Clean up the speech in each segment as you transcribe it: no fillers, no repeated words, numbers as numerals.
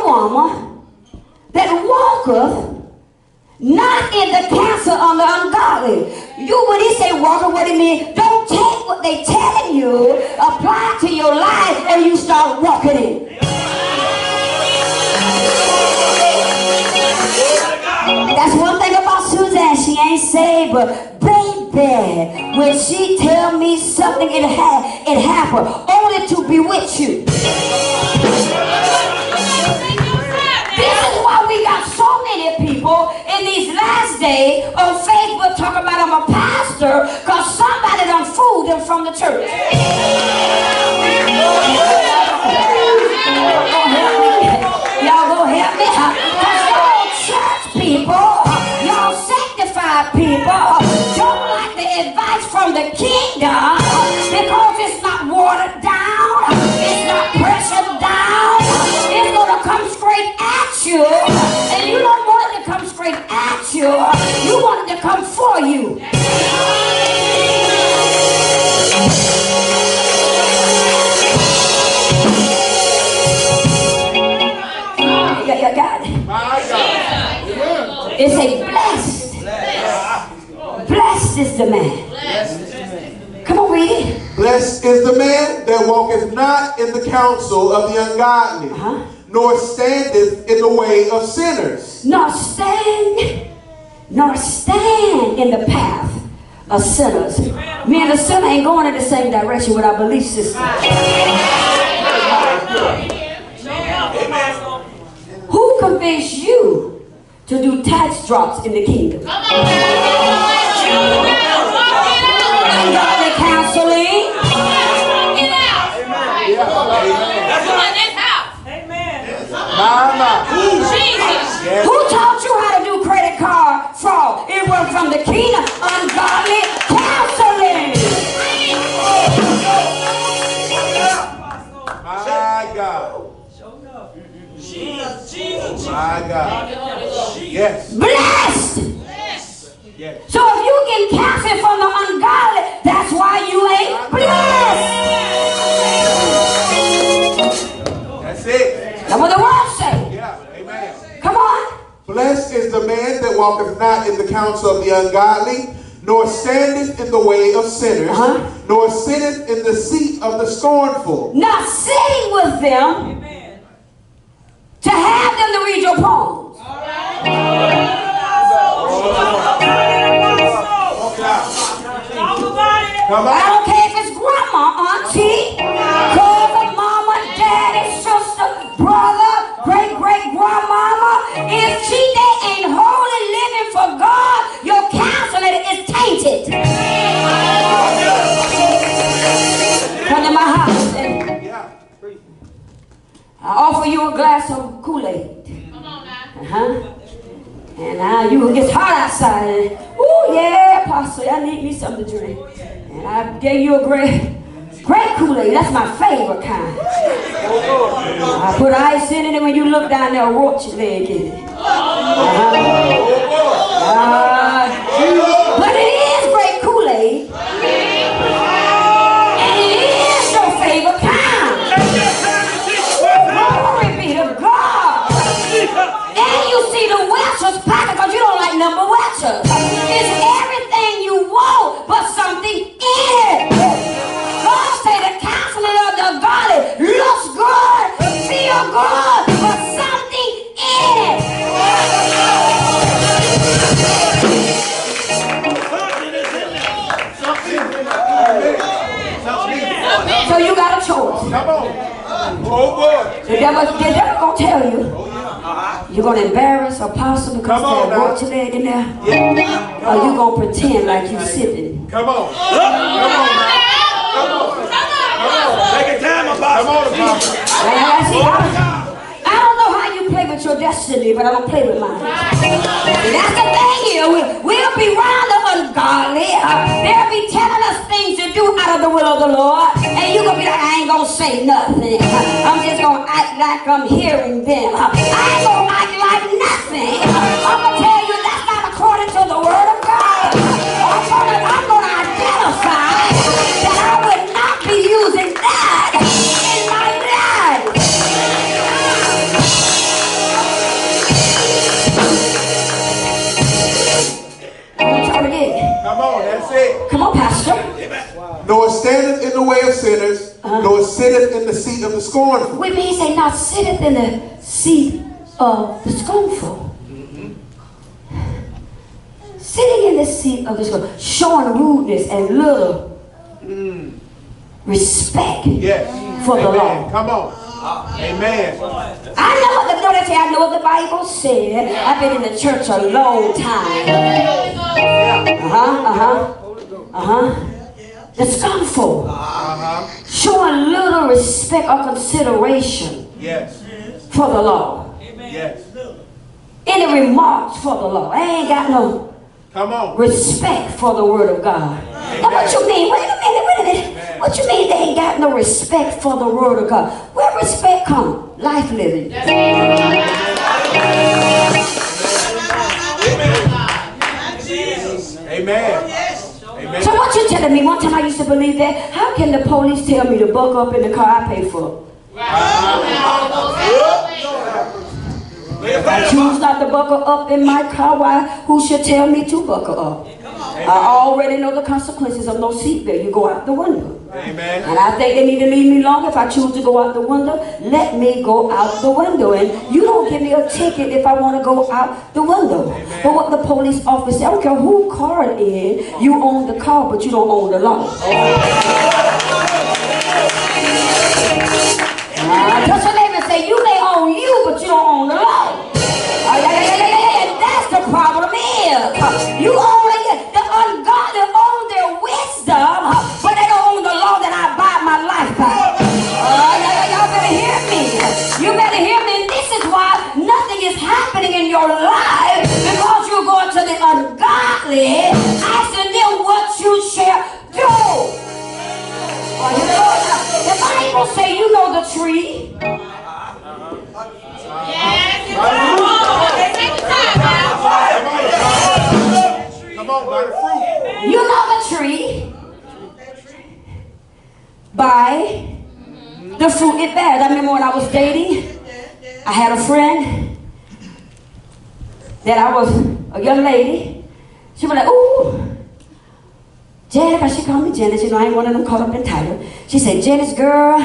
woman that walketh not in the counsel of the ungodly. When he say walking, what it means, don't take what they telling you, apply it to your life, and you start walking in. That's one thing about Suzanne. She ain't saved, but baby, when she tell me something, it happened only to bewitch you. This is why we got so many people in these last days on Facebook talking about I'm a pastor because somebody done fooled them from the church. Y'all gonna help me? Because y'all church people, y'all sanctified people, don't like the advice from the kingdom because it's not watered down, it's not pressured down, it's gonna come straight at you, and you don't want it to come straight at you, you want it to come for you. You got it. It's a blessed. Blessed is the man. Come on, read it. Blessed is the man that walketh not in the counsel of the ungodly, nor standeth in the way of sinners, nor stand in the path of sinners. Me and the sinner ain't going in the same direction with our belief system. Who convinced you to do tax drops in the kingdom? Ungodly counseling. Who taught you how to do credit card fraud? It was from the kingdom. Ungodly counseling. My God. My God. Yes. Blessed. Yes. So if you get counsel from the ungodly, that's why you ain't blessed. That's it. That's what the word say. Yeah. Amen. Come on. Blessed is the man that walketh not in the counsel of the ungodly, nor standeth in the way of sinners, nor sitteth in the seat of the scornful. Not sitting with them. To have them to read your poems. I don't care if it's grandma, auntie, cousin, mama, daddy, sister, brother, great-great-grandmama. If they ain't holy living for God, your counseling is tainted. Come to my house and I offer you a glass of Kool-Aid. Come on now. And it's hot outside. Oh yeah, Apostle, I need me something to drink. And I gave you a great Kool-Aid. That's my favorite kind. I put ice in it, and when you look down there, a roach leg in it. But it is great Kool-Aid. And it is your favorite kind. Glory be to God. And you see the Welch's pocket because you don't like number Welch's. It's everything you want but something in it. God say the counseling of the godly looks good, feel good, but something in it. So you got a choice. Come on. Oh boy. The devil gonna tell you. You're going to embarrass Apostle because there's a roach leg in there? Yeah. Or you going to pretend like you sipping? Come on. Come on now. Come on. Take your time, Apostle. Come on, Apostle. I don't know how you play with your destiny, but I don't play with mine. And that's the thing here. We'll be round the ungodly. They'll be telling us things to do out of the will of the Lord. And you're going to be like, I ain't going to say nothing. I'm just going to act like I'm hearing them. I ain't going to act like nothing. I'm going to tell you that's not according to the word of God. I'm going to identify that I would not be using that in my life. sitteth in the seat of the scornful. Which means they not sitteth in the seat of the scornful. Sitting in the seat of the scornful, showing rudeness and little respect for the law. Come on. Amen. I know what the Bible said. I've been in the church a long time. The scornful. Showing little respect or consideration for the law. Any remarks for the law. I ain't got no respect for the word of God. Now what you mean? Wait a minute. What you mean they ain't got no respect for the word of God? Where respect come? Life living. Amen. So what you telling me? One time I used to believe that. How can the police tell me to buckle up in the car I pay for? If I choose not to buckle up in my car, why? Who should tell me to buckle up? I already know the consequences of no seatbelt. You go out the window. Amen. And I think they need to leave me alone. If I choose to go out the window, let me go out the window. And you don't give me a ticket if I want to go out the window. Amen. But what the police officer, I don't care who car it is, you own the car, but you don't own the law. Touch your neighbor and say, you may own you, but you don't own the law. That's the problem is. You own it. The ungodly own their wisdom, but they don't own the law that I buy my life by. Y'all better hear me. You better hear me. And this is why nothing is happening in your life, because you're going to the ungodly, asking them what you shall do. The Bible say you know the tree. Come on, by the fruit. You know the tree by the fruit it bears. I remember when I was dating, I had a friend that I was a young lady. She was like, ooh, Janet, because she called me Janet. You know, I ain't one of them caught up in title. She said, Janet's girl,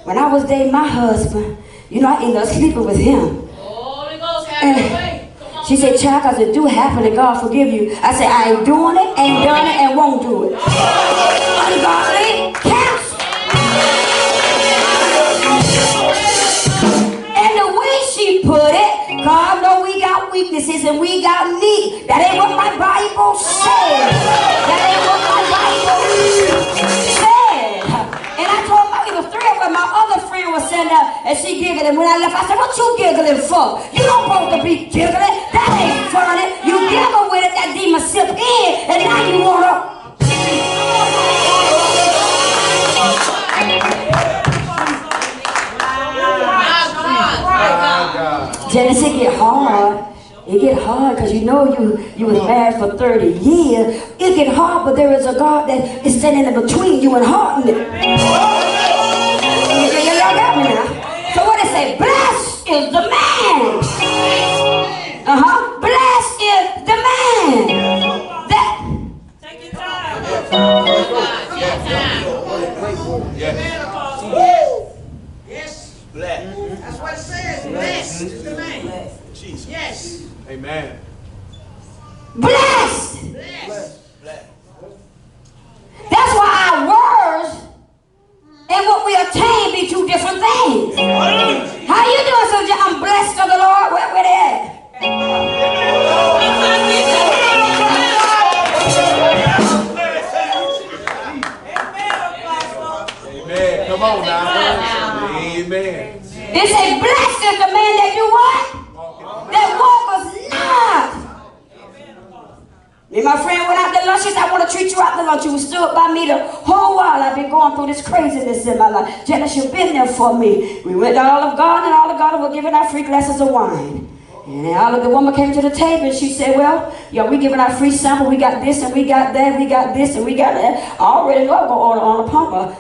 when I was dating my husband, you know, I ended up sleeping with him. Holy Ghost, have your way. She said, child, because it do happen and God forgive you. I said, I ain't doing it, ain't done it, and won't do it. Ungodly counsel. And the way she put it, God know we got weaknesses and we got need. That ain't what my Bible said. That ain't what my Bible said. And I told her, it was three of them. My other friend was sitting there and she giggled. And when I left, I said, what you giggling for? You don't supposed to be giggling. That ain't funny. You giggle with it, that demon sip in, and now you want to. Janice, it get hard. It get hard because you know you was married for 30 years. It get hard, but there is a God that is standing in between you and hardening it. Y'all got me now. So what it say? Blessed is the man. Blessed is the man. That. Take your time. Yes. Blessed. That's what it says. Blessed is the man. Jesus. Yes. Amen. Blessed. Blessed. That's why our words and what we attain be two different things. How you doing, soldier? I'm blessed of the Lord. Where they at? Amen. Come on now. Amen. It say, blessed is the man that do what? That walketh not. Me and my friend went out to lunch. She said, I want to treat you out to lunch. You stood by me the whole while I've been going through this craziness in my life. Janice, you've been there for me. We went to Olive Garden, and Olive Garden were giving out free glasses of wine. And the woman came to the table and she said, well, we giving out free sample. We got this and we got that. We got this and we got that. I already know I'm going to order on the pump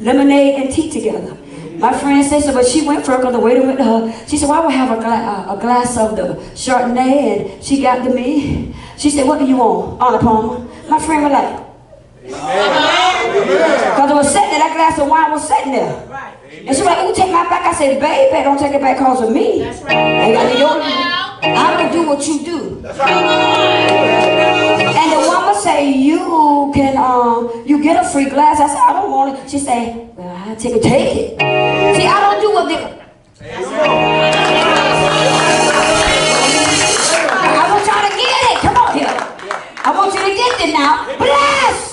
lemonade and tea together. My friend said so, but she went for it because the waiter went to her. She said, well, I will have a glass of the Chardonnay, and she got to me. She said, what do you want? On a palmer. My friend was like, Because it was sitting there, that glass of wine was sitting there. And she was like, ooh, take my back. I said, baby, don't take it back because of me. That's right. I'm going to do what you do. That's right. And the woman say, you can, you get a free glass. I said, I don't want it. She said, well, I'll take it. See, I don't do what they... I want y'all to get it. Come on here. I want you to get it now. Bless!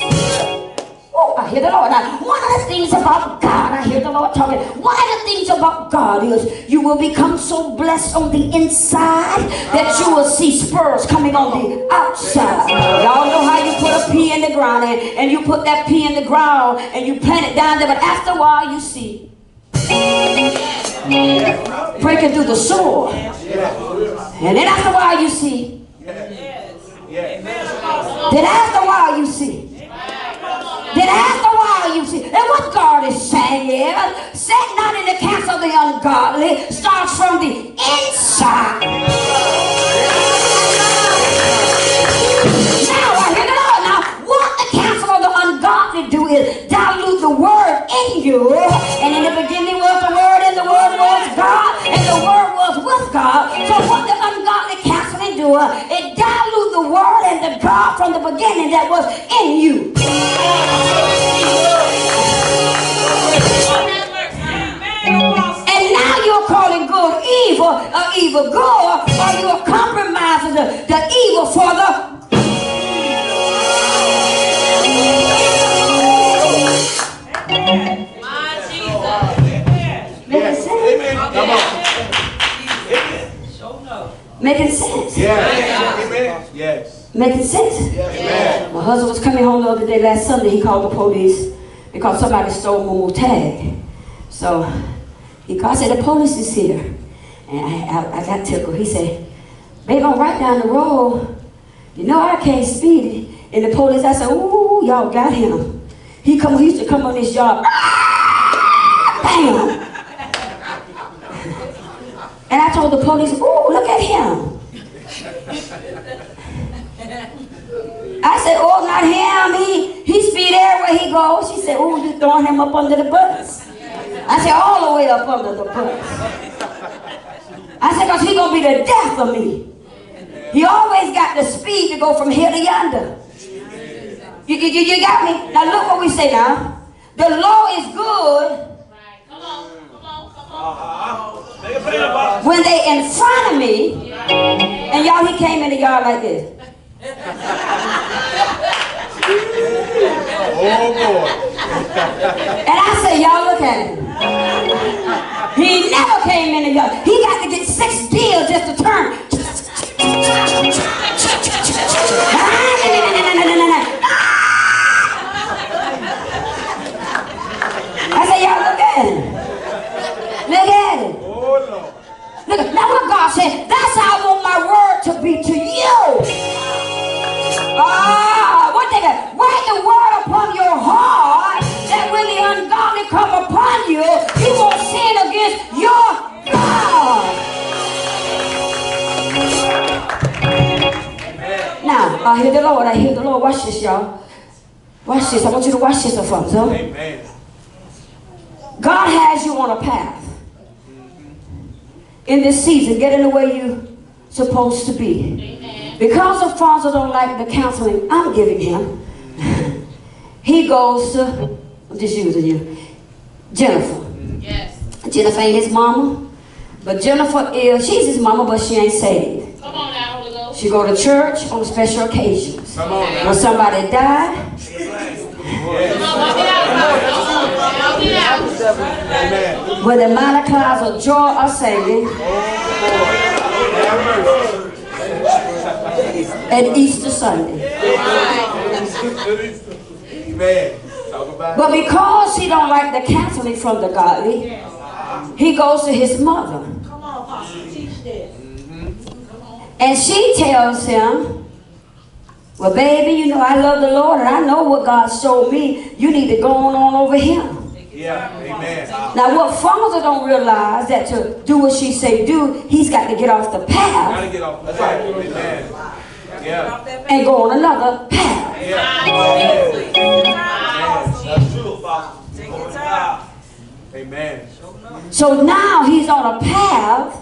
Oh, I hear the Lord. Now, one of the things about God, I hear the Lord talking. One of the things about God is you will become so blessed on the inside that you will see spurs coming on the outside. Y'all know how you put a pea in the ground and you put that pea in the ground and you plant it down there, but after a while you see breaking through the soil. And then after a while you see. Then after a while you see. Then after a while you see. And what God is saying is, set not in the counsel of the ungodly starts from the inside. Now I hear the Lord. Now what the counsel of the ungodly do is dilute the word in you. And in the beginning was the word, and the word was God, and the word was with God. So what the ungodly counseling do, it dilute the word and the God from the beginning that was in you. And now you're calling good evil, evil good, or you're compromising the evil for the making sense? Making sense? Yes. Making sense? Yes. My husband was coming home the other day, last Sunday. He called the police because somebody stole Momo's tag. So he called, I said, the police is here. And I got tickled. He said, babe, I'm right down the road. You know I can't speed. And the police, I said, ooh, y'all got him. He used to come on this yard. Bam! And I told the police, ooh, look at him. I said, oh, not him. He speed everywhere he goes. She said, oh, you throwing him up under the bus. I said, all the way up under the bus. I said, because he's going to be the death of me. He always got the speed to go from here to yonder. You got me? Now look what we say now. The law is good. Come on. When they in front of me, and y'all, he came in the yard like this. Oh boy. And I said, y'all look at him. He never came in the yard. He got to get 6 deals just to turn. I said, y'all look at him. Look at him. Look, now what God said, that's how I want my word to be to you. What they got? Write the word upon your heart that when the ungodly come upon you, you won't sin against your God. Now, I hear the Lord. I hear the Lord. Watch this, y'all. Watch this. I want you to watch this, Afonso. Amen. God has you on a path. In this season, get in the way you're supposed to be. Amen. Because Afonso don't like the counseling I'm giving him, he goes to, I'm just using you, Jennifer. Yes. Jennifer ain't his mama, but Jennifer she's his mama, but she ain't saved. Come on now, Holy Ghost. She go to church on special occasions. Come on now. When somebody died, Come on, walk it out. Walk it out. Amen. when the minor clouds of joy are singing, and Easter Sunday. Amen. Talk about But because he don't like the counseling from the godly, he goes to his mother. Come on, Apostle, teach this. And she tells him, well, baby, you know I love the Lord and I know what God showed me. You need to go on over him. Yeah. Amen. Now, what Father don't realize that to do what she say do, he's got to get off the path. Gotta get off. That's right. Amen. and go on another path. That's true, Apostle. Take your time. Amen. So now he's on a path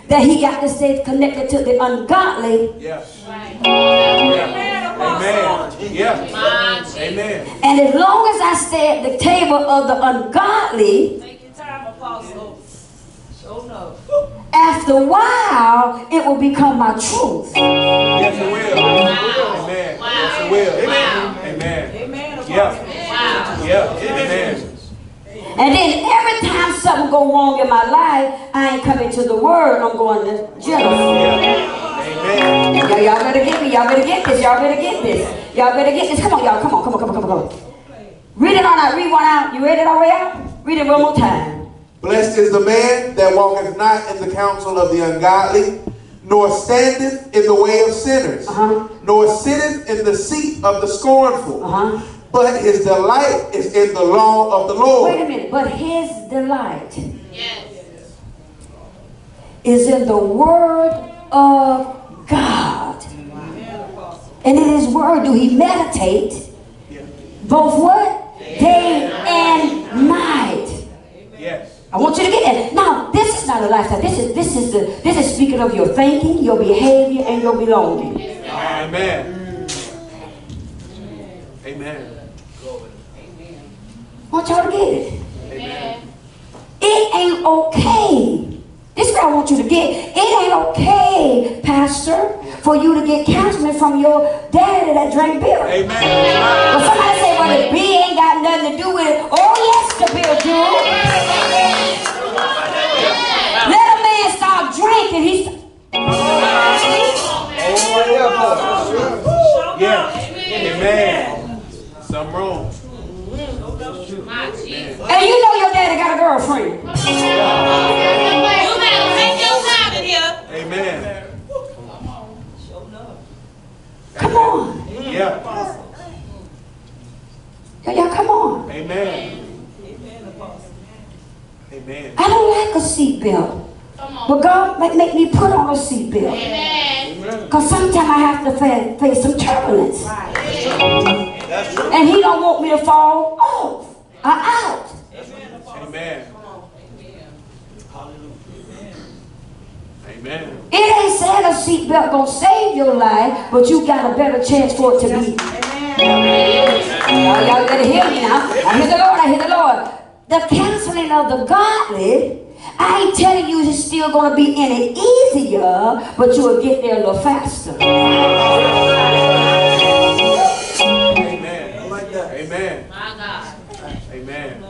that he got to stay connected to the ungodly. Yes. Amen, Apostle. Amen. Yeah. Amen. And as long as I stay at the table of the ungodly, Take your time, Apostle. Show enough. after a while, it will become my truth. Yes, it will. Amen. Yes, it will. Amen. Amen, Apostle. Yeah. Yeah. Amen. And then every time something go wrong in my life, I ain't coming to the word, I'm going to Jennifer. Amen. Y'all better get me, y'all better get this, y'all better get this. Y'all better get this. Come on, y'all, come on. Read it on out, read one out. You read it all the way out? Read it one more time. Blessed is the man that walketh not in the counsel of the ungodly, nor standeth in the way of sinners, nor sitteth in the seat of the scornful. But his delight is in the law of the Lord. Wait a minute, but his delight is in the word of God. And in his word do he meditate both what? Day and night. Yes. I want you to get that. Now, this is not a lifestyle. This is speaking of your thinking, your behavior, and your belonging. Amen. Amen. I want y'all to get it. Amen. It ain't okay. This is what I want you to get. It ain't okay, Pastor, for you to get counseling from your daddy that drank beer. Amen. Well, somebody say, well, the beer ain't got nothing to do with it. Oh, yes, the beer do. Let a man start drinking. He's... Yeah. Amen. Some room. And you know your daddy got a girlfriend. You better take your time in here. Amen. Come on. Yeah. Y'all, come on. Amen. Amen. I don't like a seatbelt. But God might make me put on a seatbelt. Because sometimes I have to face some turbulence. And he don't want me to fall off or out. Amen. Amen. It ain't saying a seatbelt gonna save your life, but you got a better chance for it to be. Y'all better hear me now. I hear the Lord. The counseling of the godly, I ain't telling you it's still gonna be any easier, but you'll get there a little faster. Amen. Amen. My God. Amen.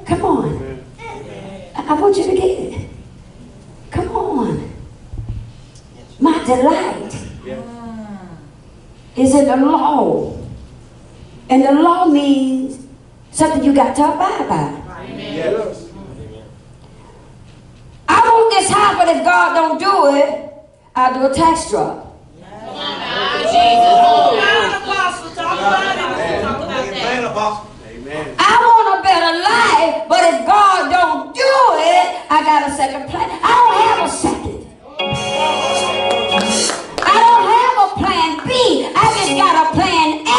Come on. Amen. I want you to get it. Come on. My delight is in the law. And the law means something you got to abide by. Yes. I want this house, but if God don't do it, I'll do a tax drop. Amen. I want a better life, but if God don't do it, I got a second plan. I don't have a second. I don't have a plan B. I just got a plan A,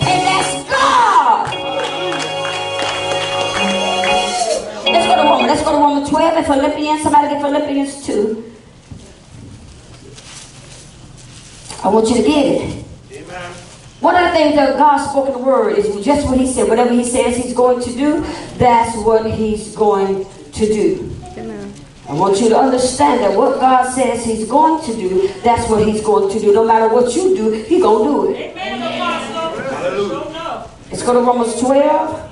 and that's God. Let's go to Romans 12 and Philippians. Somebody get Philippians 2. I want you to get it. Amen. One of the things that God spoke in the word is just what he said. Whatever he says he's going to do, that's what he's going to do. Amen. I want you to understand that what God says he's going to do, that's what he's going to do. No matter what you do, he's going to do it. Amen, Apostle. Hallelujah. Let's go to Romans 12.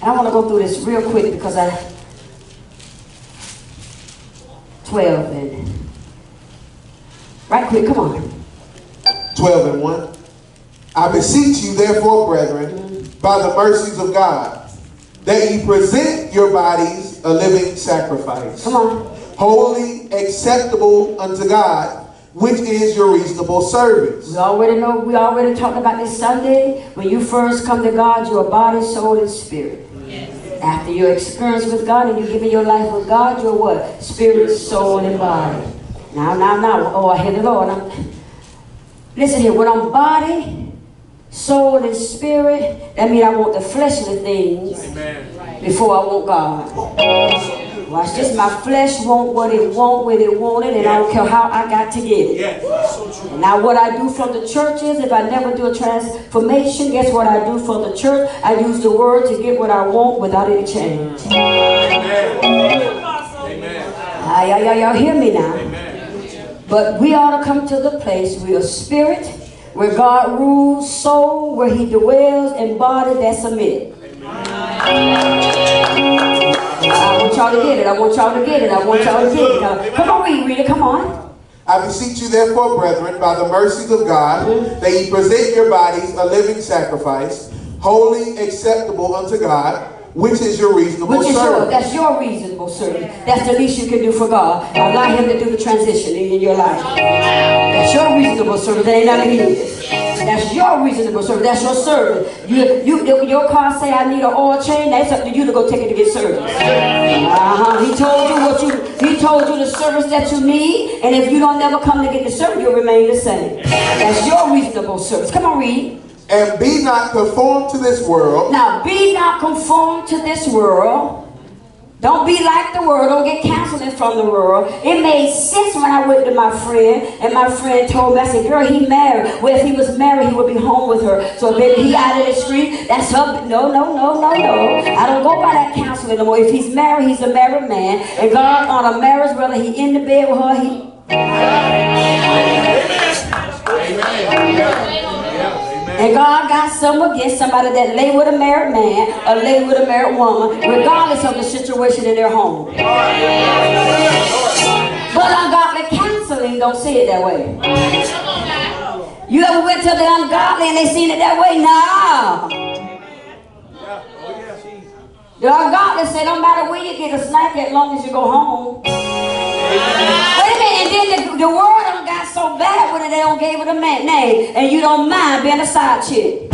And I want to go through this real quick because 12 and right quick, come on. 12 and 1. I beseech you, therefore, brethren, by the mercies of God, that ye present your bodies a living sacrifice, Come on. holy, acceptable unto God, which is your reasonable service. We already talked about this Sunday. When you first come to God, you're a body, soul, and spirit. Yes. After your experience with God and you give me your life with God, you're what? Spirit, soul, and body. Now. Oh, I hear the Lord. Listen here. When I'm body, soul, and spirit, that means I want the fleshly things before I want God. Watch this. My flesh want what it want when it wanted, and I don't care how I got to get it. And now what I do for the church is, if I never do a transformation, guess what I do for the church? I use the word to get what I want without any change. Amen. Y'all hear me now? Amen. But we ought to come to the place where spirit, where God rules, soul, where he dwells, and body that's submitted. I want y'all to get it. I want y'all to get it. I want y'all to get it. Come on, read it. Come on. I beseech you therefore, brethren, by the mercies of God, that ye present your bodies a living sacrifice, holy, acceptable unto God, which is your reasonable service. That's your reasonable service. That's the least you can do for God. Allow him to do the transition in your life. That's your reasonable service. That ain't nothing his. That's your reasonable service. That's your service. Your car say I need an oil change. That's up to you to go take it to get service. He told you the service that you need, and if you don't never come to get the service, you'll remain the same. That's your reasonable service. Come on, read. And be not conformed to this world. Now, be not conformed to this world. Don't be like the world. Don't get counseling from the world. It made sense when I went to my friend, and my friend told me, I said, girl, he married. Well, if he was married, he would be home with her. So, baby, he out of the street. That's her. No. I don't go by that counseling no more. If he's married, he's a married man. And God on a marriage, whether he in the bed with her, he... Amen. And God got something against somebody that lay with a married man or lay with a married woman, regardless of the situation in their home. But ungodly counseling don't see it that way. You ever went to the ungodly and they seen it that way? No. The ungodly say, don't matter where you get a snack as long as you go home. Wait a minute, and then the world done got so bad with it, they don't give it a name, and you don't mind being a side chick.